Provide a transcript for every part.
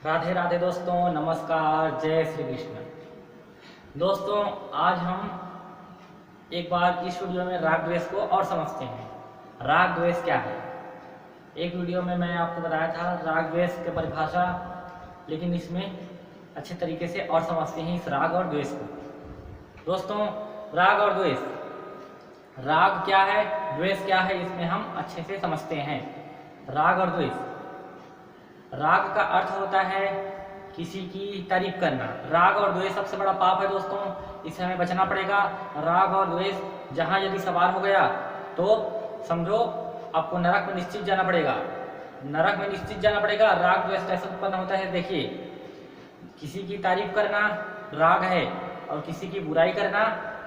राधे राधे दोस्तों, नमस्कार, जय श्री कृष्ण। दोस्तों, आज हम एक बार इस वीडियो में राग द्वेष को और समझते हैं। राग द्वेष क्या है? एक वीडियो में मैं आपको बताया था राग द्वेष की परिभाषा, लेकिन इसमें अच्छे तरीके से और समझते हैं इस राग और द्वेष को। दोस्तों, राग और द्वेष, राग क्या है, द्वेष क्या है, इसमें हम अच्छे से समझते हैं। राग और द्वेष, राग का अर्थ होता है किसी की तारीफ करना। राग और द्वेष सबसे बड़ा पाप है दोस्तों, इससे हमें बचना पड़ेगा। राग और द्वेष जहाँ यदि सवार हो गया तो समझो आपको नरक में निश्चित जाना पड़ेगा। नरक में निश्चित जाना पड़ेगा। राग द्वेष कैसे उत्पन्न होता है देखिए, किसी की तारीफ करना राग है और किसी की बुराई करना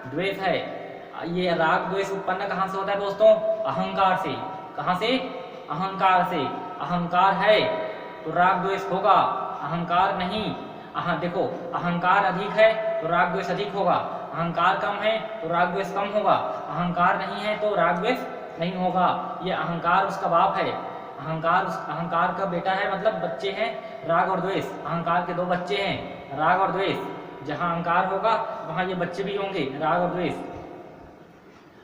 द्वेष है। ये राग द्वेष उत्पन्न कहाँ से होता है दोस्तों? अहंकार से। कहाँ से? अहंकार से। अहंकार है तो राग द्वेष होगा, अहंकार नहीं। देखो, अहंकार अधिक है तो राग द्वेष अधिक होगा, अहंकार कम है तो राग द्वेष कम होगा, अहंकार नहीं है तो राग द्वेष नहीं होगा। ये अहंकार उसका बाप है, अहंकार का बेटा है, मतलब बच्चे हैं राग और द्वेष। अहंकार के दो बच्चे हैं, राग और द्वेष। जहाँ अहंकार होगा वहाँ ये बच्चे भी होंगे, राग और द्वेष।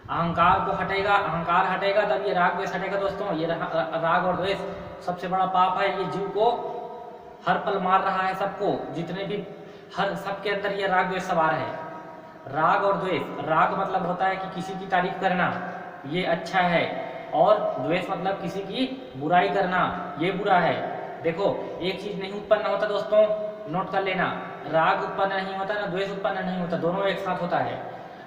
अहंकार को हटेगा, अहंकार हटेगा तब ये राग द्वेष हटेगा। दोस्तों, ये राग और द्वेष सबसे बड़ा पाप है। ये जीव को हर पल मार रहा है, सबको, जितने भी हर सबके अंदर ये राग द्वेष सवार है। राग और द्वेष, राग मतलब होता है कि किसी की तारीफ करना, ये अच्छा है, और द्वेष मतलब किसी की बुराई करना, ये बुरा है। देखो, एक चीज नहीं उत्पन्न होता दोस्तों, नोट कर लेना, राग उत्पन्न नहीं होता ना द्वेष उत्पन्न नहीं होता, दोनों एक साथ होता है।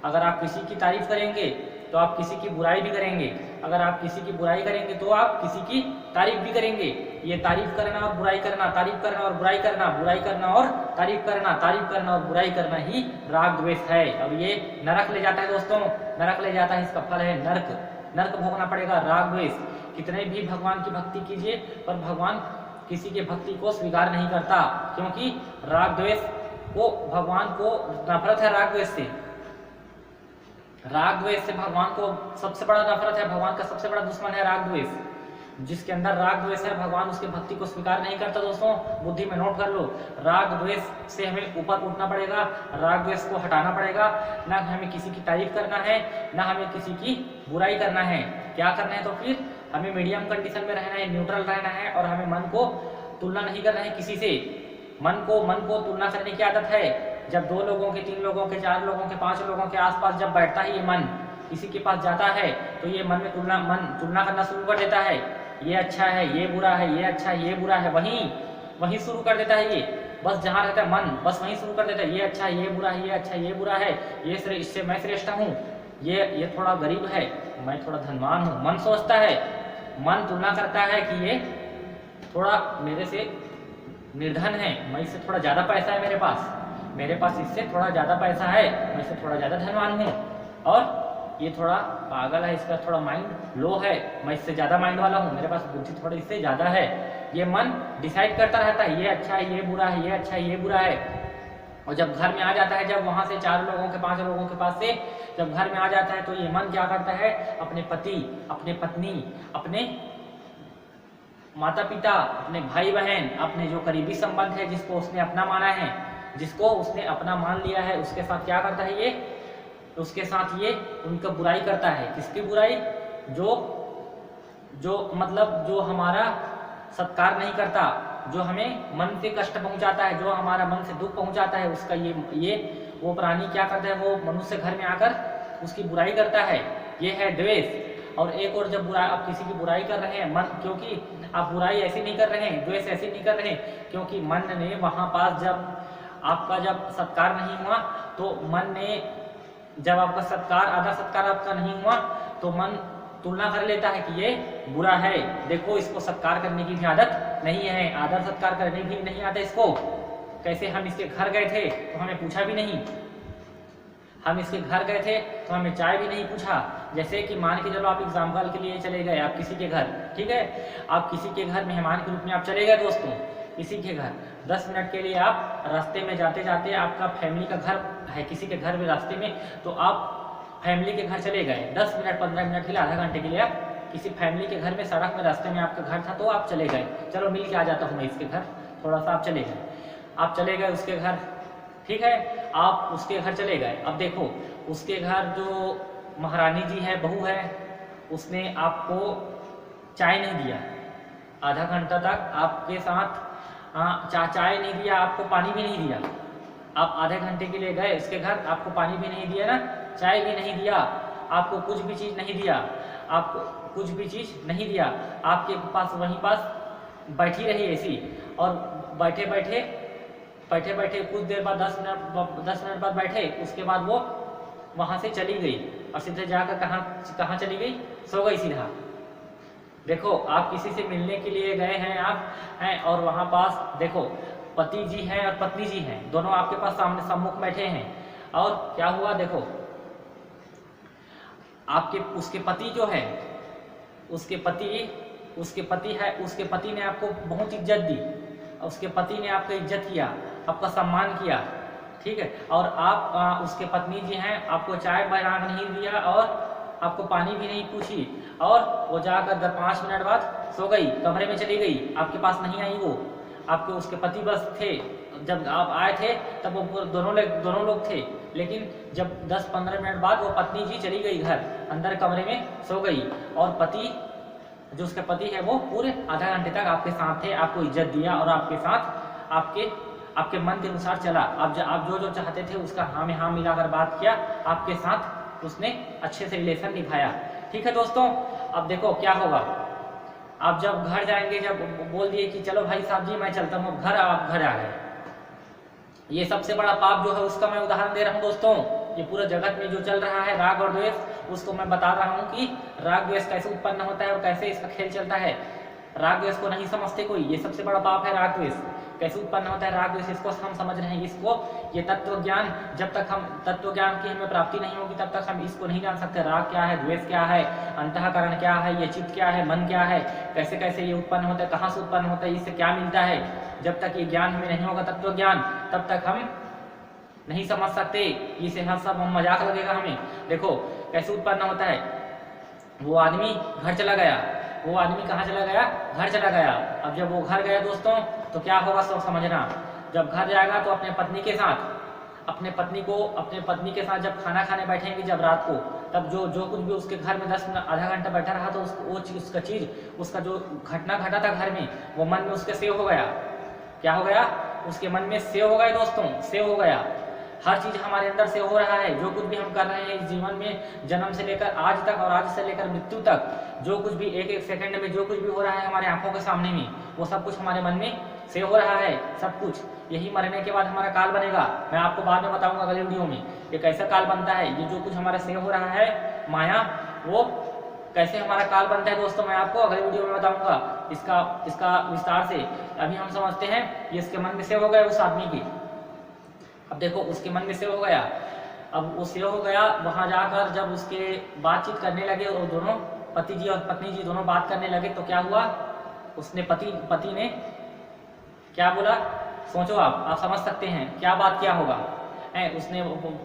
अगर आप किसी की तारीफ करेंगे तो आप किसी की बुराई भी करेंगे, अगर आप किसी की बुराई करेंगे तो आप किसी की तारीफ भी करेंगे। ये तारीफ करना और बुराई करना, तारीफ करना और बुराई करना, बुराई करना और तारीफ करना, तारीफ करना और बुराई करना ही राग द्वेष है। और ये नरक ले जाता है दोस्तों, नरक ले जाता है। इसका फल है नरक, नरक भोगना पड़ेगा। राग द्वेष, कितने भी भगवान की भक्ति कीजिए पर भगवान किसी के भक्ति को स्वीकार नहीं करता, क्योंकि राग द्वेष को, भगवान को नफरत है राग द्वेष से। राग द्वेष से भगवान को सबसे बड़ा नफरत है, भगवान का सबसे बड़ा दुश्मन है राग द्वेष। जिसके अंदर राग द्वेष है भगवान उसकी भक्ति को स्वीकार नहीं करता। दोस्तों, बुद्धि में नोट कर लो, राग द्वेष से हमें ऊपर उठना पड़ेगा, राग द्वेष को हटाना पड़ेगा। ना हमें किसी की तारीफ करना है, ना हमें किसी की बुराई करना है। क्या करना है तो फिर हमें मीडियम कंडीशन में रहना है, न्यूट्रल रहना है, और हमें मन को तुलना नहीं करना है किसी से। मन को तुलना करने की आदत है। जब 2 लोगों के, 3 लोगों के, 4 लोगों के, 5 लोगों के आसपास जब बैठता है ये मन, किसी के पास जाता है तो ये मन में तुलना करना शुरू कर देता है। ये अच्छा है, ये बुरा है, ये अच्छा है, ये बुरा है, वहीं शुरू कर देता है। ये बस जहाँ रहता है मन, बस वहीं शुरू कर देता है। ये अच्छा है, ये बुरा है, ये अच्छा है, ये बुरा है, ये इससे मैं श्रेष्ठ हूँ, ये थोड़ा गरीब है, मैं थोड़ा धनवान हूँ। मन सोचता है, मन तुलना करता है कि ये थोड़ा मेरे से निर्धन है, मैं इससे थोड़ा ज़्यादा पैसा है मेरे पास इससे थोड़ा ज़्यादा पैसा है, मैं इससे थोड़ा ज़्यादा धनवान हूँ, और ये थोड़ा पागल है, इसका थोड़ा माइंड लो है, मैं इससे ज़्यादा माइंड वाला हूँ, मेरे पास बुद्धि थोड़ी इससे ज़्यादा है। ये मन डिसाइड करता रहता है, ये अच्छा है, ये बुरा है, ये अच्छा है, ये बुरा है। और जब घर में आ जाता है, जब वहाँ से 4 लोगों के, 5 लोगों के पास से जब घर में आ जाता है तो ये मन क्या करता है? अपने पति, अपने पत्नी, अपने माता पिता, अपने भाई बहन, अपने जो करीबी संबंध है, जिसको उसने अपना माना है, जिसको उसने अपना मान लिया है, उसके साथ क्या करता है ये? उसके साथ ये उनका बुराई करता है। किसकी बुराई? जो मतलब जो हमारा सत्कार नहीं करता, जो हमें मन से कष्ट पहुंचाता है, जो हमारा मन से दुख पहुंचाता है, उसका ये वो प्राणी क्या करता है? वो मनुष्य घर में आकर उसकी बुराई करता है। ये है द्वेष। और एक और, जब आप किसी की बुराई कर रहे हैं, मन, क्योंकि आप बुराई ऐसी नहीं कर रहे हैं, द्वेष ऐसी नहीं कर रहे हैं, क्योंकि मन ने वहाँ पास जब आपका जब सत्कार नहीं हुआ, तो मन ने जब आपका सत्कार, आदर सत्कार आपका नहीं हुआ, तो मन तुलना कर लेता है कि ये बुरा है, देखो इसको सत्कार करने की भी आदत नहीं है, आदर सत्कार करने भी नहीं आता इसको। कैसे? हम इसके घर गए थे तो हमें पूछा भी नहीं, हम इसके घर गए थे तो हमें चाय भी नहीं पूछा। जैसे कि मान के चलो आप एग्जाम्पल के लिए चले गए, आप किसी के घर, ठीक है, आप किसी के घर मेहमान के रूप में आप चले गए दोस्तों, किसी के घर 10 मिनट के लिए आप रास्ते में जाते जाते, आपका फैमिली का घर है किसी के घर में रास्ते में, तो आप फैमिली के घर चले गए 10 मिनट, 15 मिनट के लिए, आधा घंटे के लिए आप किसी फैमिली के घर में, सड़क में, रास्ते में आपका घर था तो आप चले गए, चलो मिल के आ जाता हूँ मैं इसके घर, थोड़ा सा आप चले गए, आप चले गए उसके घर, ठीक है, आप उसके घर चले गए। अब देखो उसके घर जो महारानी जी है, बहू है, उसने आपको चाय नहीं दिया, आधा घंटा तक आपके साथ चाय नहीं दिया, आपको पानी भी नहीं दिया। आप आधे घंटे के लिए गए उसके घर, आपको पानी भी नहीं दिया ना, चाय भी नहीं दिया, आपको कुछ भी चीज़ नहीं दिया, आपको कुछ भी चीज़ नहीं दिया, आपके पास वहीं पास बैठी रही ऐसी, और बैठे बैठे कुछ देर बाद 10 मिनट बाद बैठे, उसके बाद वो वहाँ से चली गई और सीधे जाकर कहाँ चली गई, सो गई सीधा। देखो आप किसी से मिलने के लिए गए हैं आप हैं, और वहाँ पास देखो पति जी हैं और पत्नी जी हैं, दोनों आपके पास सामने सम्मुख बैठे हैं, और क्या हुआ देखो आपके उसके पति जो है, उसके पति ने आपको बहुत इज्जत दी, उसके पति ने आपका इज्जत किया, आपका सम्मान किया, ठीक है, और आप उसके पत्नी जी हैं, आपको चाय बना नहीं दिया और आपको पानी भी नहीं पूछी, और वो जाकर 5 मिनट बाद सो गई, कमरे में चली गई, आपके पास नहीं आई। वो आपके उसके पति बस थे, जब आप आए थे तब वो दोनों लोग थे, लेकिन जब 10-15 मिनट बाद वो पत्नी जी चली गई घर, अंदर कमरे में सो गई, और पति जो उसका पति है वो पूरे आधा घंटे तक आपके साथ थे, आपको इज्जत दिया और आपके साथ आपके मन के अनुसार चला। आप जो चाहते थे उसका हाँ में हाँ मिलाकर बात किया, आपके साथ उसने अच्छे से रिलेशन निभाया, ठीक है दोस्तों। अब देखो क्या होगा, आप जब घर जाएंगे, जब बोल दिए कि चलो भाई साहब जी मैं चलता हूँ घर, आप घर आ गए, ये सबसे बड़ा पाप जो है उसका मैं उदाहरण दे रहा हूँ दोस्तों। ये पूरा जगत में जो चल रहा है राग और द्वेष, उसको मैं बता रहा हूँ कि राग द्वेष कैसे उत्पन्न होता है और कैसे इसका खेल चलता है। राग द्वेष को नहीं समझते कोई, ये सबसे बड़ा पाप है राग द्वेष। कैसे उत्पन्न होता है राग द्वेष, इसको हम समझ रहे हैं, इसको ये तत्व ज्ञान, जब तक हम तत्व ज्ञान की हमें प्राप्ति नहीं होगी तब तक हम इसको नहीं जान सकते। राग क्या है, द्वेष क्या है, अंतःकरण क्या है, ये चित्त क्या है, मन क्या है, कैसे कैसे ये उत्पन्न होता है, कहाँ से उत्पन्न होता है, इससे क्या मिलता है। जब तक ये ज्ञान हमें नहीं होगा तत्व ज्ञान, तब तक हम नहीं समझ सकते। इसे हर सब मजाक लगेगा हमें। देखो कैसे उत्पन्न होता है, वो आदमी घर चला गया, वो आदमी कहाँ चला गया, घर चला गया। अब जब वो घर गया दोस्तों तो क्या होगा सब समझना। जब घर जाएगा तो अपने पत्नी के साथ जब खाना खाने बैठेंगे, जब रात को, तब जो कुछ भी उसके घर में 10 मिनट आधा घंटा बैठा रहा तो उसका जो घटना घटा था घर में, वो मन में उसके सेव हो गया। क्या हो गया, उसके मन में सेव हो गया दोस्तों, सेव हो गया। हर चीज हमारे अंदर से हो रहा है। जो कुछ भी हम कर रहे हैं इस जीवन में, जन्म से लेकर आज तक और आज से लेकर मृत्यु तक, जो कुछ भी एक सेकंड में जो कुछ भी हो रहा है हमारे आंखों के सामने में, वो सब कुछ हमारे मन में से हो रहा है। सब कुछ यही मरने के बाद हमारा काल बनेगा। मैं आपको बाद में बताऊंगा अगले वीडियो में ये कैसा काल बनता है। ये जो कुछ हमारा से हो रहा है माया, वो कैसे हमारा काल बनता है दोस्तों, मैं आपको अगले वीडियो में बताऊंगा इसका विस्तार से। अभी हम समझते हैं ये इसके मन में से हो गया उस आदमी की। अब देखो उसके मन में से हो गया, अब वो सेव हो गया। वहां जाकर जब उसके बातचीत करने लगे और दोनों पति जी और पत्नी जी दोनों बात करने लगे तो क्या हुआ, उसने पति ने क्या बोला, सोचो आप समझ सकते हैं क्या बात क्या होगा। उसने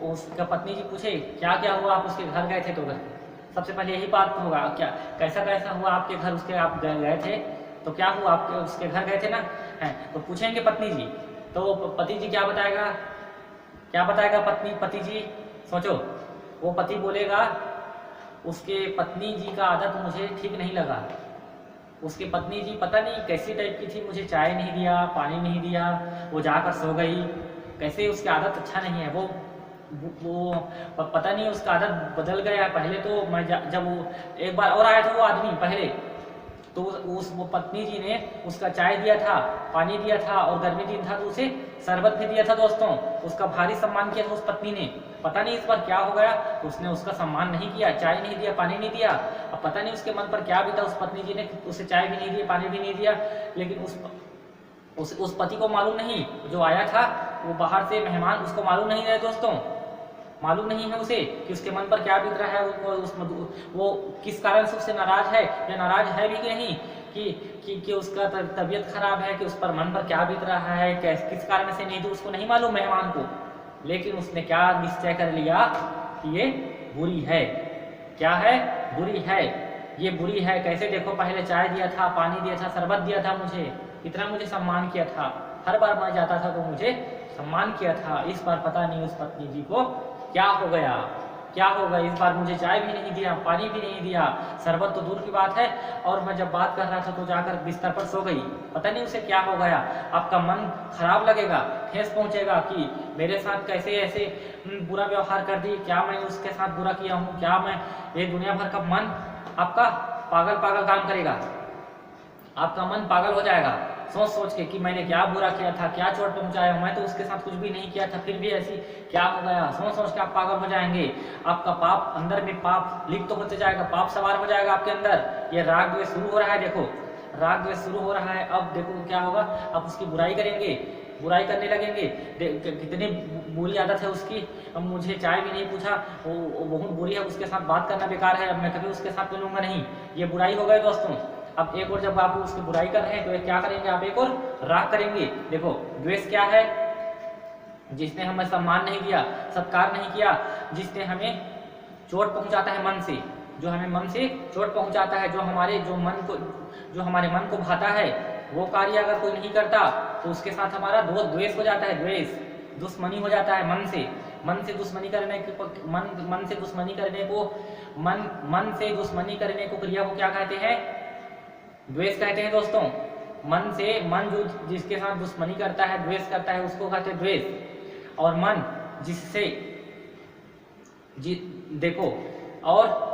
उसका पत्नी जी पूछे क्या क्या हुआ, आप उसके घर गए थे तो सबसे पहले यही बात होगा, क्या कैसा हुआ आपके घर, उसके आप गए थे तो क्या हुआ, आपके उसके घर गए थे ना, तो पूछेंगे पत्नी जी। तो पति जी क्या बताएगा पति जी, सोचो। वो पति बोलेगा उसके पत्नी जी का आदत मुझे ठीक नहीं लगा। उसके पत्नी जी पता नहीं कैसी टाइप की थी, मुझे चाय नहीं दिया, पानी नहीं दिया, वो जाकर सो गई। कैसे उसकी आदत अच्छा नहीं है, वो पता नहीं उसका आदत बदल गया। पहले तो मैं जब वो एक बार और आया था वो आदमी पहले, तो वो पत्नी जी ने उसका चाय दिया था, पानी दिया था, और गर्मी दिन था तो उसे शरबत भी दिया था दोस्तों। उसका भारी सम्मान किया था उस पत्नी ने। पता नहीं इस बार क्या हो गया, उसने उसका सम्मान नहीं किया, चाय नहीं दिया, पानी नहीं दिया। अब पता नहीं उसके मन पर क्या बीता, उस पत्नी जी ने उसे चाय भी नहीं दी, पानी भी नहीं दिया। लेकिन उस पति को मालूम नहीं, जो आया था वो बाहर से मेहमान, उसको मालूम नहीं है दोस्तों, मालूम नहीं है उसे कि उसके मन पर क्या बीत रहा है, वो किस कारण से उससे नाराज है या नाराज है भी कि नहीं, कि उसका तबीयत खराब है, कि उस पर मन पर क्या बीत रहा है, किस कारण से नहीं, तो उसको नहीं मालूम मेहमान को। लेकिन उसने क्या निश्चय कर लिया कि ये बुरी है। क्या है, बुरी है, ये बुरी है। कैसे, देखो पहले चाय दिया था, पानी दिया था, शरबत दिया था, मुझे इतना मुझे सम्मान किया था, हर बार मैं जाता था तो मुझे सम्मान किया था, इस बार पता नहीं उस पत्नी जी को क्या हो गया, क्या होगा। इस बार मुझे चाय भी नहीं दिया, पानी भी नहीं दिया, शरबत तो दूर की बात है, और मैं जब बात कर रहा था तो जाकर बिस्तर पर सो गई। पता नहीं उसे क्या हो गया। आपका मन खराब लगेगा, ठेस पहुंचेगा कि मेरे साथ कैसे ऐसे बुरा व्यवहार कर दी, क्या मैं उसके साथ बुरा किया हूँ, क्या मैं, ये दुनिया भर का मन आपका पागल पागल काम करेगा, आपका मन पागल हो जाएगा सोच सोच के कि मैंने क्या बुरा किया था, क्या चोट पहुंचाया, मैं तो उसके साथ कुछ भी नहीं किया था, फिर भी ऐसी क्या हो गया, सोच सोच के आप पागल हो जाएंगे। आपका पाप अंदर में पाप लिप्त तो होते जाएगा, पाप सवार हो जाएगा आपके अंदर। ये राग द्वेष शुरू हो रहा है, देखो राग द्वेष शुरू हो रहा है। अब देखो क्या होगा, आप उसकी बुराई करेंगे, बुराई करने लगेंगे। कितनी बुरी आदत है उसकी, अब मुझे चाय भी नहीं पूछा, वो बहुत बुरी है, उसके साथ बात करना बेकार है, अब मैं कभी उसके साथ मिलूंगा नहीं। ये बुराई हो गई दोस्तों। अब एक और जब आप उसकी बुराई कर रहे हैं तो क्या करेंगे आप, एक और राग करेंगे। देखो द्वेष क्या है, जिसने हमें सम्मान नहीं किया, सत्कार नहीं किया, जिसने हमें चोट पहुंचाता है मन से, जो हमें मन से चोट पहुंचाता है, जो हमारे मन को भाता है, वो कार्य अगर कोई नहीं करता तो उसके साथ हमारा द्वेष हो जाता है, द्वेष दुश्मनी हो जाता है मन से। मन से दुश्मनी करने को मन से दुश्मनी करने को क्रिया को क्या कहते हैं, द्वेष कहते हैं दोस्तों। मन जो जिसके साथ दुश्मनी करता है, द्वेष करता है, उसको कहते हैं द्वेष। और मन जिससे देखो, और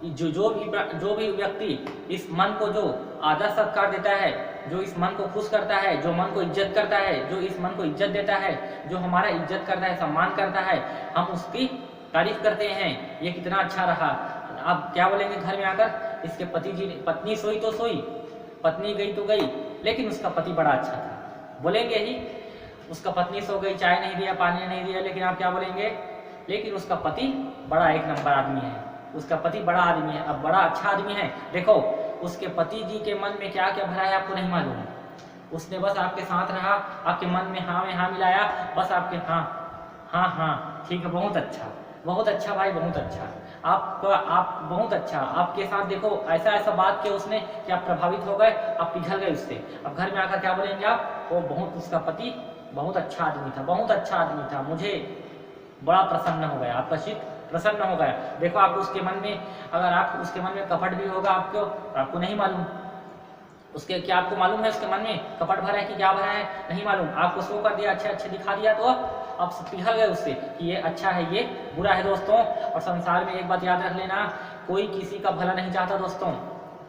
जो भी व्यक्ति इस मन को जो आदर सत्कार देता है, जो इस मन को खुश करता है, जो मन को इज्जत करता है, जो इस मन को इज्जत देता है, जो हमारा इज्जत करता है, सम्मान करता है, हम उसकी तारीफ करते हैं, ये कितना अच्छा रहा। आप क्या बोलेंगे घर में आकर, इसके पत्नी सोई तो सोई, पत्नी गई तो गई, लेकिन उसका पति बड़ा अच्छा था, बोलेंगे ही। उसका पत्नी सो गई, चाय नहीं दिया, पानी नहीं दिया, लेकिन आप क्या बोलेंगे, लेकिन उसका पति बड़ा एक नंबर आदमी है, उसका पति बड़ा आदमी है, अब बड़ा अच्छा आदमी है। देखो उसके पति जी के मन में क्या क्या भरा है आपको नहीं मालूम, उसने बस आपके साथ रहा, आपके मन में हाँ मिलाया, बस आपके हाँ ठीक है, बहुत अच्छा भाई, बहुत अच्छा, आप बहुत अच्छा, आपके साथ देखो ऐसा बात किया उसने कि आप प्रभावित हो गए, आप पिघल गए उससे। अब घर में आकर क्या बोलेंगे आप, वो उसका पति बहुत अच्छा आदमी था, बहुत अच्छा आदमी था, मुझे बड़ा प्रसन्न हो गया, आपका चित्त प्रसन्न हो गया। देखो आप उसके मन में, अगर आप उसके मन में कपट भी होगा आपको नहीं मालूम, उसके क्या आपको मालूम है उसके मन में कपट भरा है कि क्या भरा है, नहीं मालूम, आपको शो कर दिया, अच्छे दिखा दिया, तो आप पिघल गए उससे कि ये अच्छा है, ये बुरा है दोस्तों। और संसार में एक बात याद रख लेना, कोई किसी का भला नहीं चाहता दोस्तों,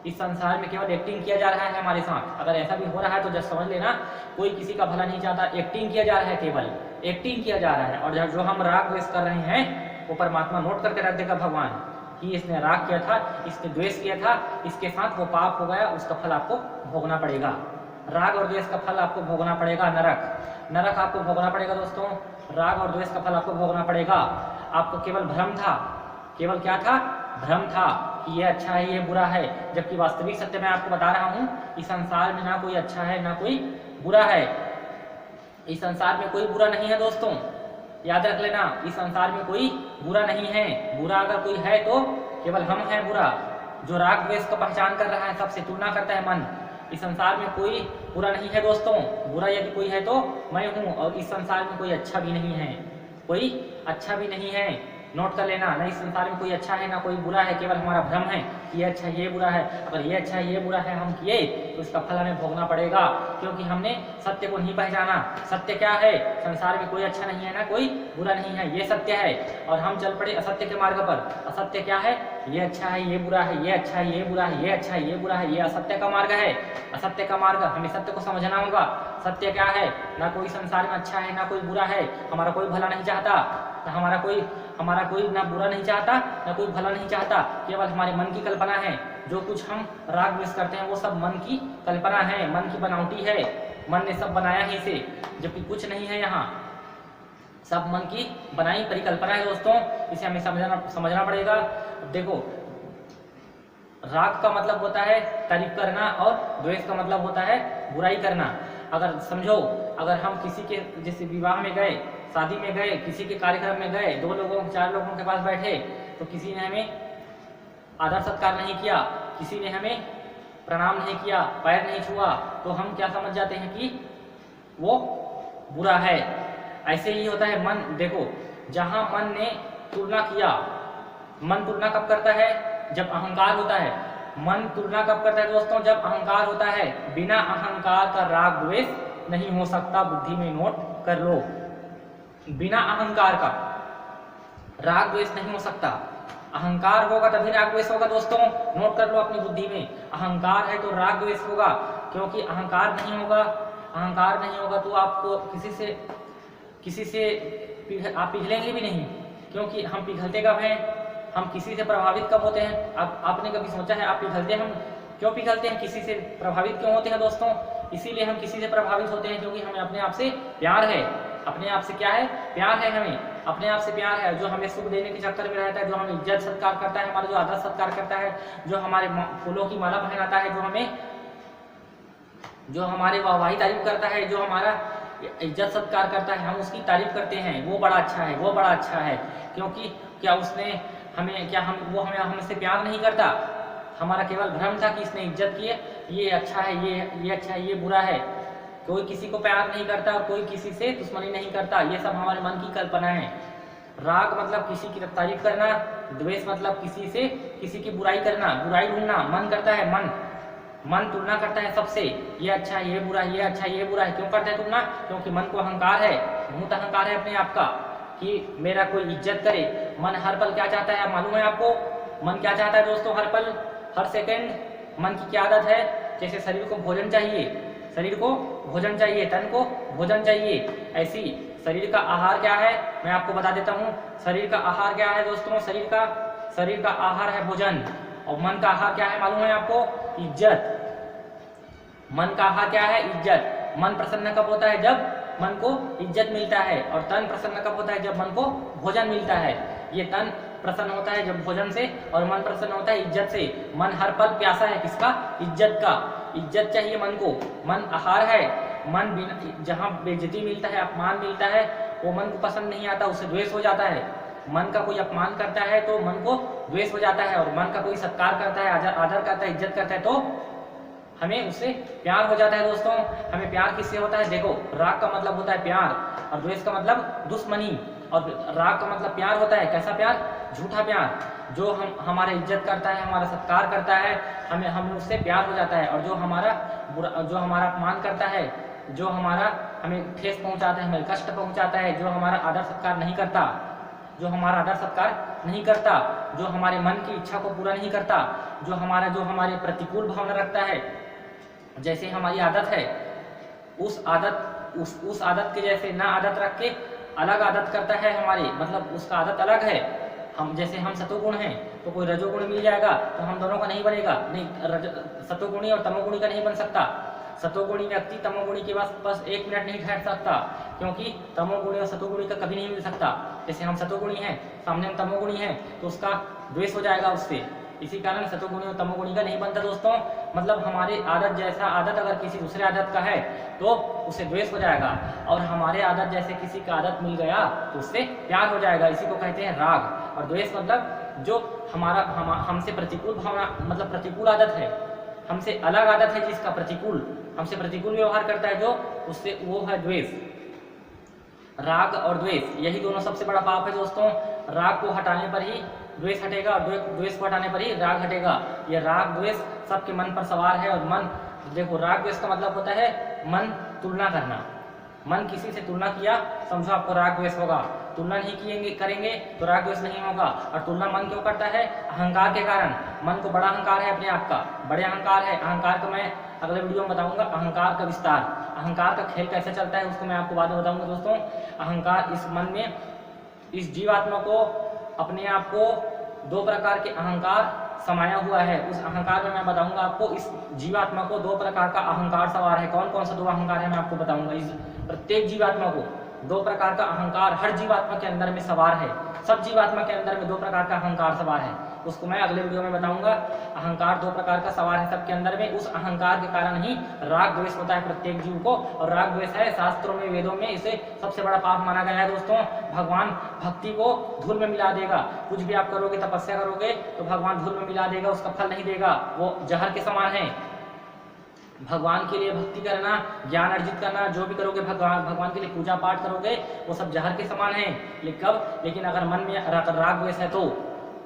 इस संसार में केवल एक्टिंग किया जा रहा है हमारे साथ। अगर ऐसा भी हो रहा है तो जब समझ लेना, कोई किसी का भला नहीं चाहता, एक्टिंग किया जा रहा है, केवल एक्टिंग किया जा रहा है। और जो हम राग द्वेष कर रहे हैं वो परमात्मा नोट करके रख देगा भगवान कि इसने राग किया था, इसने द्वेष किया था, इसके साथ वो पाप हो गया, उसका फल आपको भोगना पड़ेगा। राग और द्वेष का फल आपको भोगना पड़ेगा, नरक आपको भोगना पड़ेगा दोस्तों। राग और द्वेष का फल आपको भोगना पड़ेगा। आपको केवल भ्रम था, केवल क्या था, भ्रम था कि ये अच्छा है, ये बुरा है, जबकि वास्तविक सत्य मैं आपको बता रहा हूँ, इस संसार में ना कोई अच्छा है ना कोई बुरा है, इस संसार में कोई बुरा नहीं है दोस्तों, याद रख लेना, इस संसार में कोई बुरा नहीं है। बुरा अगर कोई है तो केवल हम हैं बुरा, जो राग द्वेष का पहचान कर रहा है, सबसे तुलना करता है मन। इस संसार में कोई बुरा नहीं है दोस्तों, बुरा यदि कोई है तो मैं हूँ, और इस संसार में कोई अच्छा भी नहीं है, कोई अच्छा भी नहीं है, नोट कर लेना, ना इस संसार में कोई अच्छा है ना कोई बुरा है, केवल हमारा भ्रम है कि ये अच्छा ये बुरा है। अगर ये अच्छा ये बुरा है हम किए तो इसका फल हमें भोगना पड़ेगा, क्योंकि हमने सत्य को नहीं पहचाना। सत्य क्या है, संसार में कोई अच्छा नहीं है ना कोई बुरा नहीं है, ये सत्य है, और हम चल पड़े असत्य के मार्ग पर। असत्य क्या है, ये अच्छा है ये बुरा है, ये अच्छा है ये बुरा है, ये अच्छा है ये बुरा है, ये असत्य का मार्ग है, असत्य का मार्ग। हमें सत्य को समझना होगा। सत्य क्या है, ना कोई संसार में अच्छा है ना कोई बुरा है, हमारा कोई भला नहीं चाहता, हमारा कोई ना बुरा नहीं चाहता ना कोई भला नहीं चाहता, केवल हमारे मन की कल्पना है। जो कुछ हम राग द्वेष करते हैं वो सब मन की कल्पना है, मन की बनावटी है, मन ने सब बनाया है इसे, जबकि कुछ नहीं है यहाँ, सब मन की बनाई परिकल्पना है दोस्तों। इसे हमें समझना पड़ेगा। देखो राग का मतलब होता है तारीफ करना और द्वेष का मतलब होता है बुराई करना। अगर समझो, अगर हम किसी के जैसे विवाह में गए, शादी में गए, किसी के कार्यक्रम में गए, 2 लोगों 4 लोगों के पास बैठे, तो किसी ने हमें आदर सत्कार नहीं किया, किसी ने हमें प्रणाम नहीं किया, पैर नहीं छुआ, तो हम क्या समझ जाते हैं कि वो बुरा है। ऐसे ही होता है मन। देखो, जहां मन ने तुलना किया, मन तुलना कब करता है? जब अहंकार होता है। मन तुलना कब करता है दोस्तों? जब अहंकार होता है। बिना अहंकार का राग द्वेष नहीं हो सकता, बुद्धि में नोट कर लो। बिना अहंकार का राग द्वेष नहीं हो सकता। अहंकार होगा तभी राग द्वेष होगा दोस्तों, नोट कर लो अपनी बुद्धि में। अहंकार है तो राग द्वेष होगा, क्योंकि अहंकार नहीं होगा, अहंकार नहीं होगा तो आपको किसी से आप पिघलेंगे भी नहीं, क्योंकि हम पिघलते कब हैं? हम किसी से प्रभावित कब होते हैं? आपने कभी सोचा है आप पिघलते हम क्यों पिघलते हैं? किसी से प्रभावित क्यों होते हैं दोस्तों? इसीलिए हम किसी से प्रभावित होते हैं क्योंकि हमें अपने आप से प्यार है। अपने आप से क्या है? प्यार है। हमें अपने आप से प्यार है, जो हमें सुख देने के चक्कर में रहता है, जो हमें इज्जत सत्कार करता है, हमारा जो आदर सत्कार करता है, जो हमारे फूलों की माला पहनाता है, जो हमारे वाहवाही तारीफ करता है, जो हमारा इज्जत सत्कार करता है, हम उसकी तारीफ करते हैं। वो बड़ा अच्छा है, वो बड़ा अच्छा है। क्योंकि क्या उसने हमें वो हमें हमसे प्यार नहीं करता? हमारा केवल भ्रम था कि इसने इज्जत की है, ये अच्छा है, ये अच्छा है, ये बुरा है। कोई किसी को प्यार नहीं करता और कोई किसी से दुश्मनी नहीं करता। ये सब हमारे मन की कल्पना है। राग मतलब किसी की तारीफ करना, द्वेष मतलब किसी की बुराई करना, बुराई ढूंढना। मन करता है, मन तुलना करता है सबसे, ये अच्छा है, ये बुरा है, ये अच्छा है, ये बुरा है। क्यों करता है तुलना? क्योंकि मन को अहंकार है, भूत अहंकार है अपने आप का कि मेरा कोई इज्जत करे। मन हर पल क्या चाहता है मालूम है आपको? मन क्या चाहता है दोस्तों? हर पल, हर सेकंड मन की क्या आदत है? जैसे शरीर को भोजन चाहिए, शरीर को भोजन चाहिए, तन को भोजन चाहिए, ऐसी शरीर का आहार क्या है? मैं आपको बता देता हूँ। शरीर का आहार क्या है दोस्तों? शरीर का आहार है भोजन। और मन का आहार क्या है मालूम है आपको? इज्जत। मन का आहार क्या है? इज्जत। मन प्रसन्न कब होता है? जब मन को इज्जत मिलता है। और तन प्रसन्न कब होता है? जब मन को भोजन मिलता है। ये तन प्रसन्न होता है जब भोजन से, और मन प्रसन्न होता है इज्जत से। मन हर पल प्यासा है किसका? इज्जत का। इज्जत चाहिए मन को। मन आहार है। मन जहाँ बेइज्जती मिलता है, अपमान मिलता है, वो मन को पसंद नहीं आता, उससे द्वेष हो जाता है। मन का कोई अपमान करता है तो मन को द्वेष हो जाता है, और मन का कोई सत्कार करता है, आदर करता है, इज्जत करता है तो हमें उससे प्यार हो जाता है दोस्तों। हमें प्यार किससे होता है? देखो, राग का मतलब होता है प्यार, और द्वेष का मतलब दुश्मनी, और राग का मतलब प्यार होता है। कैसा प्यार? झूठा प्यार। जो हमारे इज्जत करता है, हमारा सत्कार करता है, हमें उससे प्यार हो जाता है। और जो हमारा अपमान करता है, जो हमें ठेस पहुंचाता है, हमें कष्ट पहुंचाता है, जो हमारा आदर सत्कार नहीं करता, जो हमारे मन की इच्छा को पूरा नहीं करता, जो हमारे प्रतिकूल भावना रखता है, जैसे हमारी आदत है, उस आदत के जैसे ना आदत रख के अलग आदत करता है हमारी, मतलब उसका आदत अलग है। हम सतोगुण हैं तो कोई रजोगुण मिल जाएगा तो हम दोनों का नहीं बनेगा, नहीं, सतोगुणी और तमोगुणी का नहीं बन सकता। सतोगुणी व्यक्ति तमोगुणी के बस 1 मिनट नहीं ठहर सकता, क्योंकि तमोगुणी और सतोगुणी का कभी नहीं मिल सकता। जैसे हम सतोगुणी हैं, सामने हम तमोगुणी हैं, तो उसका द्वेष हो जाएगा उससे। इसी कारण सतोगुणी और तमोगुणी का नहीं बनता दोस्तों। मतलब हमारी आदत जैसा आदत अगर किसी दूसरे आदत का है तो उससे द्वेष हो जाएगा, और हमारे आदत जैसे किसी का आदत मिल गया तो उससे प्यार हो जाएगा। इसी को कहते हैं राग। और द्वेष मतलब जो हमसे प्रतिकूल भावना, मतलब प्रतिकूल आदत है, हमसे अलग आदत है जिसका हमसे प्रतिकूल व्यवहार करता है, जो उससे वो है द्वेष। राग और द्वेष, यही दोनों सबसे बड़ा पाप है दोस्तों। राग को हटाने पर ही द्वेष हटेगा, और द्वेष को हटाने पर ही राग हटेगा। ये राग द्वेष सबके मन पर सवार है। और मन, देखो, राग द्वेष का मतलब होता है मन तुलना करना। मन किसी से तुलना किया, समझो आपको राग द्वेष होगा। तुलना नहीं करेंगे तो राग द्वेष नहीं होगा। और तुलना मन क्यों करता है? अहंकार के कारण। मन को बड़ा अहंकार है अपने आप का, बड़े अहंकार है। अहंकार को मैं अगले वीडियो में बताऊंगा, अहंकार का विस्तार, अहंकार का खेल कैसे चलता है उसको मैं आपको बाद में बताऊंगा दोस्तों। अहंकार, इस मन में, इस जीवात्मा को, अपने आप को 2 प्रकार के अहंकार समाया हुआ है। उस अहंकार में मैं बताऊंगा आपको, इस जीवात्मा को 2 प्रकार का अहंकार सवार है। कौन कौन सा 2 अहंकार है मैं आपको बताऊंगा। इस प्रत्येक जीवात्मा को 2 प्रकार का अहंकार हर जीवात्मा के अंदर में सवार है। सब जीवात्मा के अंदर में 2 प्रकार का अहंकार सवार है, उसको मैं अगले वीडियो में बताऊंगा। अहंकार 2 प्रकार का सवार है सबके अंदर में। उस अहंकार के कारण ही राग द्वेष होता है प्रत्येक जीव को। और राग द्वेष है शास्त्रों में, वेदों में इसे सबसे बड़ा पाप माना गया है दोस्तों। भगवान भक्ति को धूल में मिला देगा। कुछ भी आप करोगे, तपस्या करोगे तो भगवान धूल में मिला देगा, उसका फल नहीं देगा, वो जहर के समान है। भगवान के लिए भक्ति करना, ज्ञान अर्जित करना, जो भी करोगे भगवान के लिए पूजा पाठ करोगे वो सब जहर के समान है। लेकिन अगर मन में राग द्वेष है तो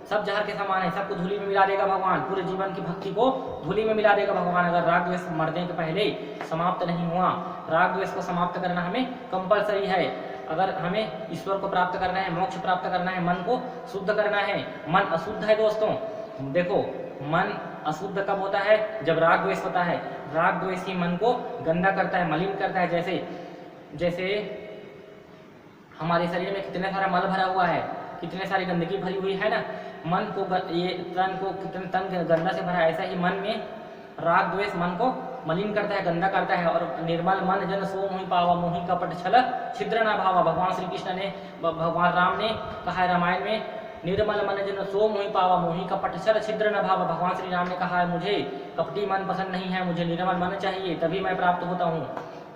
सब जहर के समान है, सबको धूली में मिला देगा भगवान, पूरे जीवन की भक्ति को धूली में मिला देगा भगवान। अगर राग द्वेष मरने के पहले समाप्त नहीं हुआ, राग द्वेष को समाप्त करना हमें कंपलसरी है। अगर हमें ईश्वर को प्राप्त करना है, मोक्ष प्राप्त करना है, मन को शुद्ध करना है। मन अशुद्ध है दोस्तों, देखो मन अशुद्ध कब होता है? जब राग द्वेष होता है। राग द्वेष ही मन को गंदा करता है, मलिन करता है। जैसे हमारे शरीर में कितने सारा मल भरा हुआ है, कितने सारी गंदगी भरी हुई है ना, मन को ये तन गंदा से भरा है। ऐसा ही मन में राग द्वेष मन को मलिन करता है, गंदा करता है। और निर्मल मन जन सो मोहि पावा, मोहि कपट छल छिद्र न भावा। भगवान श्री कृष्ण ने, भगवान राम ने कहा है रामायण में, निर्मल मन जन सो मोहि पावा, मोहि कपट छल छिद्र न भावा। भगवान श्री राम ने कहा है मुझे कपटी मन पसंद नहीं है, मुझे निर्मल मन चाहिए, तभी मैं प्राप्त होता हूँ।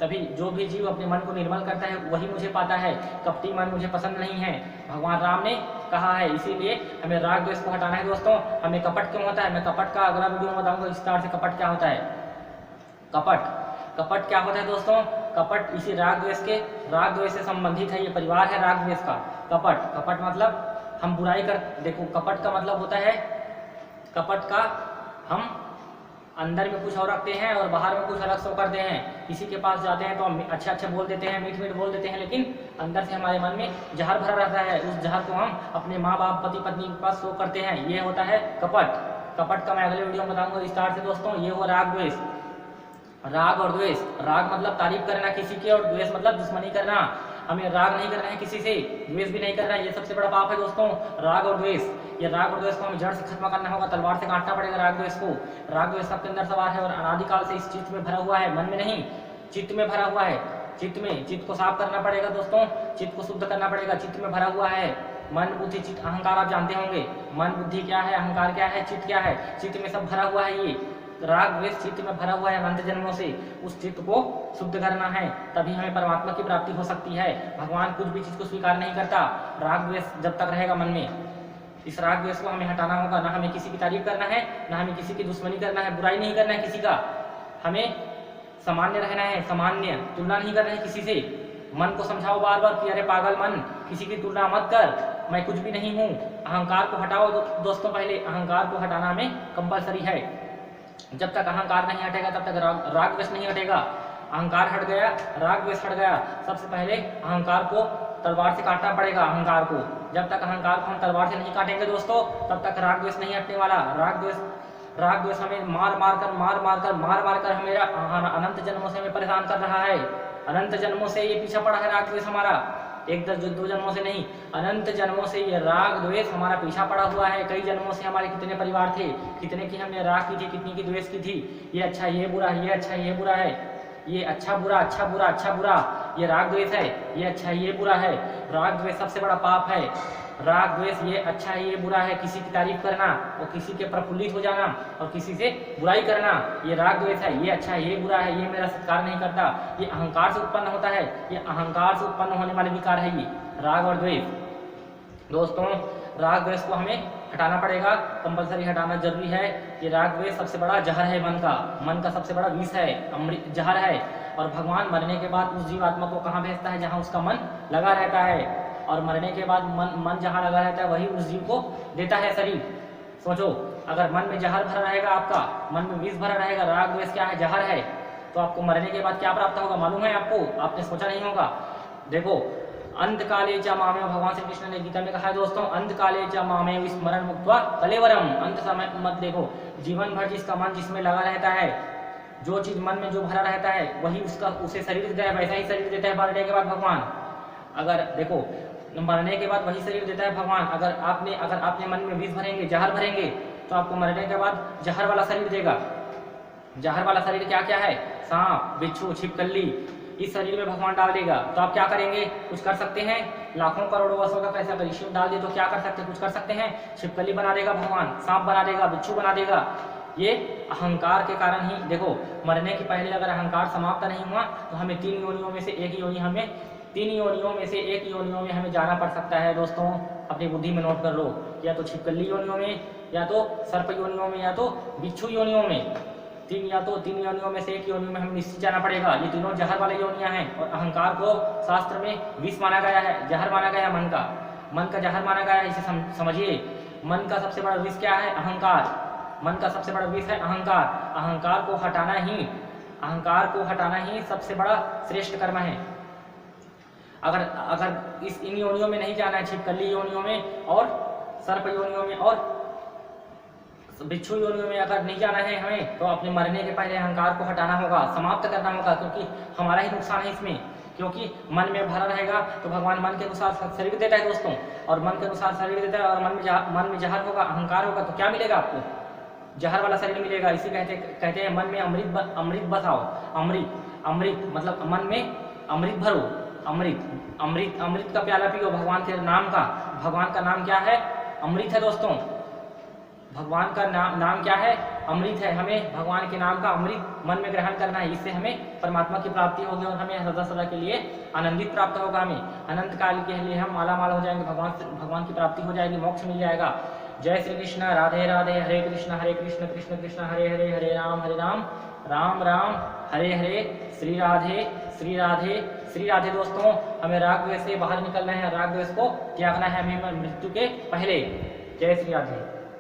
तभी जो भी जीव अपने मन को निर्मल करता है वही मुझे पाता है, कपटी मन मुझे पसंद नहीं है, भगवान राम ने कहा है। इसीलिए हमें राग द्वेष को हटाना है दोस्तों। हमें कपट क्यों होता है, मैं कपट का अगला वीडियो में बताऊंगा विस्तार से कपट क्या होता है। कपट क्या होता है दोस्तों? कपट इसी राग द्वेष से संबंधित है, ये परिवार है राग द्वेष का। कपट मतलब हम बुराई कर, देखो कपट का मतलब होता है, कपट का हम अंदर में कुछ और रखते हैं और बाहर में कुछ अलग शो करते हैं। किसी के पास जाते हैं तो हम अच्छे बोल देते हैं, मीठ बोल देते हैं, लेकिन अंदर से हमारे मन में जहर भरा रहता है। उस जहर को हम अपने माँ बाप, पति पत्नी के पास शो करते हैं। ये होता है कपट का मैं अगले वीडियो में बताऊंगा विस्तार से दोस्तों। ये हो राग द्वेष। राग और द्वेष, राग मतलब तारीफ करना किसी की, और द्वेष मतलब दुश्मनी करना। हमें राग नहीं करना है किसी से, द्वेष भी नहीं करना है, ये सबसे बड़ा पाप है दोस्तों, राग और द्वेष। ये राग और द्वेष को हमें जड़ से खत्म करना होगा, तलवार से काटना पड़ेगा राग द्वेष को। राग द्वेष सबके अंदर सवार है और अनादिकाल से इस चित्त में भरा हुआ है, मन में नहीं, चित्त में भरा हुआ है। चित्त को साफ करना पड़ेगा दोस्तों, चित्त को शुद्ध करना पड़ेगा। चित्त में भरा हुआ है मन, बुद्धि, चित्त, अहंकार। आप जानते होंगे मन बुद्धि क्या है, अहंकार क्या है, चित्त क्या है। चित्त में सब भरा हुआ है, ये राग द्वेष चित्त में भरा हुआ है अनंत जन्मों से। उस चित्त को शुद्ध करना है, तभी हमें परमात्मा की प्राप्ति हो सकती है। भगवान कुछ भी चीज को स्वीकार नहीं करता राग द्वेष जब तक रहेगा मन में। इस राग द्वेष को हमें हटाना होगा। ना हमें किसी की तारीफ करना है, ना हमें किसी की दुश्मनी करना है, बुराई नहीं करना है किसी का। हमें सामान्य रहना है, सामान्य, तुलना नहीं करना है किसी से। मन को समझाओ बार बार कि अरे पागल मन, किसी की तुलना मत कर, मैं कुछ भी नहीं हूँ। अहंकार को हटाओ दोस्तों, पहले अहंकार को हटाना हमें कंपलसरी है। जब तक अहंकार नहीं हटेगा तब तक राग द्वेष नहीं हटेगा। अहंकार हट गया, राग द्वेष हट गया। सबसे पहले अहंकार को तलवार से काटना पड़ेगा। अहंकार को, जब तक अहंकार को हम तलवार से नहीं काटेंगे दोस्तों, तब तक राग द्वेष नहीं हटने वाला। राग द्वेष हमें मार मार कर हमें अनंत जन्मों से हमें परेशान कर रहा है। अनंत जन्मों से ये पीछा पड़ा है राग द्वेष हमारा, एक दो जन्मों से नहीं, अनंत जन्मों से ये राग द्वेष हमारा पीछा पड़ा हुआ है। कई जन्मों से हमारे कितने परिवार थे, कितने की हमने राग की थी, कितनी की द्वेष की थी। ये अच्छा ये बुरा, ये अच्छा ये बुरा है, ये अच्छा बुरा, अच्छा बुरा, अच्छा बुरा, ये राग द्वेष है। ये अच्छा ये बुरा है, राग द्वेष सबसे बड़ा पाप है। राग द्वेष ये अच्छा है ये बुरा है, किसी की तारीफ करना और किसी के प्रफुल्लित हो जाना और किसी से बुराई करना, ये राग द्वेष है। ये अच्छा है ये बुरा है, ये मेरा सत्कार नहीं करता, ये अहंकार से उत्पन्न होता है। ये अहंकार से उत्पन्न होने वाले विकार है ये राग और द्वेष। दोस्तों राग द्वेष को हमें हटाना पड़ेगा, कंपलसरी हटाना जरूरी है। ये राग द्वेष सबसे बड़ा जहर है मन का सबसे बड़ा विष है, अमृत जहर है। और भगवान मरने के बाद उस जीवात्मा को कहाँ भेजता है? जहाँ उसका मन लगा रहता है। और मरने के बाद मन जहाँ लगा रहता है वही उस जीव को देता है शरीर। सोचो, अगर मन में जहर भरा रहेगा, आपका मन में विष भरा रहेगा, राग द्वेष क्या है? जहर है। तो आपको मरने के बाद क्या प्राप्त होगा मालूम है आपको? आपने सोचा नहीं होगा। देखो, अंत काले च मामे, भगवान श्री कृष्ण ने गीता में कहा है दोस्तों, अंत काले च मामे विस्मरण मुक्त्वा कलेवरम। अंत समय मत देखो, जीवन भर जिसका मन जिसमें लगा रहता है, जो चीज मन में जो भरा रहता है वही उसे शरीर देता है, वैसा ही शरीर देता है मरने के बाद भगवान। अगर देखो, मरने के बाद वही शरीर देता है भगवान। अगर आपने मन में विष भरेंगे, जहर भरेंगे, तो आपको मरने के बाद जहर वाला शरीर देगा। जहर वाला शरीर क्या क्या है? सांप, बिच्छू, छिपकली, इस शरीर में भगवान डाल देगा। तो आप क्या करेंगे? कुछ कर सकते हैं? लाखों करोड़ों वर्षों का पैसा अगर इसी में डाल दे तो क्या कर सकते हैं? कुछ कर सकते हैं? छिपकली बना देगा भगवान, सांप बना देगा, बिच्छू बना देगा। ये अहंकार के कारण ही। देखो, मरने के पहले अगर अहंकार समाप्त नहीं हुआ तो हमें तीन योनियों में से एक योनियों में हमें जाना पड़ सकता है दोस्तों। अपनी बुद्धि में नोट कर लो, या तो छिपकली योनियों में, या तो सर्प योनियों में, या तो बिच्छू योनियों में। तीन योनियों में से एक योनि में हमें निश्चित जाना पड़ेगा। ये तीनों जहर वाले योनियां हैं और अहंकार को शास्त्र में विष माना गया है, जहर माना गया है, मन का जहर माना गया है। इसे समझिए, मन का सबसे बड़ा विष क्या है? अहंकार। मन का सबसे बड़ा विष है अहंकार। अहंकार को हटाना ही सबसे बड़ा श्रेष्ठ कर्म है। अगर इन योनियों में नहीं जाना है, छिपकली योनियों में और सर्प योनियों में और बिच्छू योनियों में अगर नहीं जाना है हमें, तो अपने मरने के पहले अहंकार को हटाना होगा, समाप्त करना होगा, क्योंकि हमारा ही नुकसान है इसमें। क्योंकि मन में भरा रहेगा तो भगवान मन के अनुसार शरीर देता है दोस्तों, और मन के अनुसार शरीर देता है और मन में जहर होगा, अहंकार होगा, तो क्या मिलेगा आपको? जहर वाला शरीर मिलेगा। इसी कहते हैं मन में अमृत बसाओ। अमृत मतलब मन में अमृत भरो। अमृत का प्याला पियो भगवान के नाम का। भगवान का नाम क्या है? अमृत है दोस्तों। भगवान का नाम क्या है? अमृत है। हमें भगवान के नाम का अमृत मन में ग्रहण करना है। इससे हमें परमात्मा की प्राप्ति होगी और हमें सदा के लिए आनंदित प्राप्त होगा। हमें अनंत काल के लिए हम मालामाल हो जाएंगे, भगवान की प्राप्ति हो जाएगी, मोक्ष मिल जाएगा। जय श्री कृष्ण। राधे राधे। हरे कृष्ण कृष्ण कृष्ण हरे हरे, हरे राम राम राम हरे हरे। श्री राधे दोस्तों। हमें राग द्वेष से बाहर निकलना है, राग द्वेष को त्यागना है हमें मृत्यु के पहले। जय श्री राधे।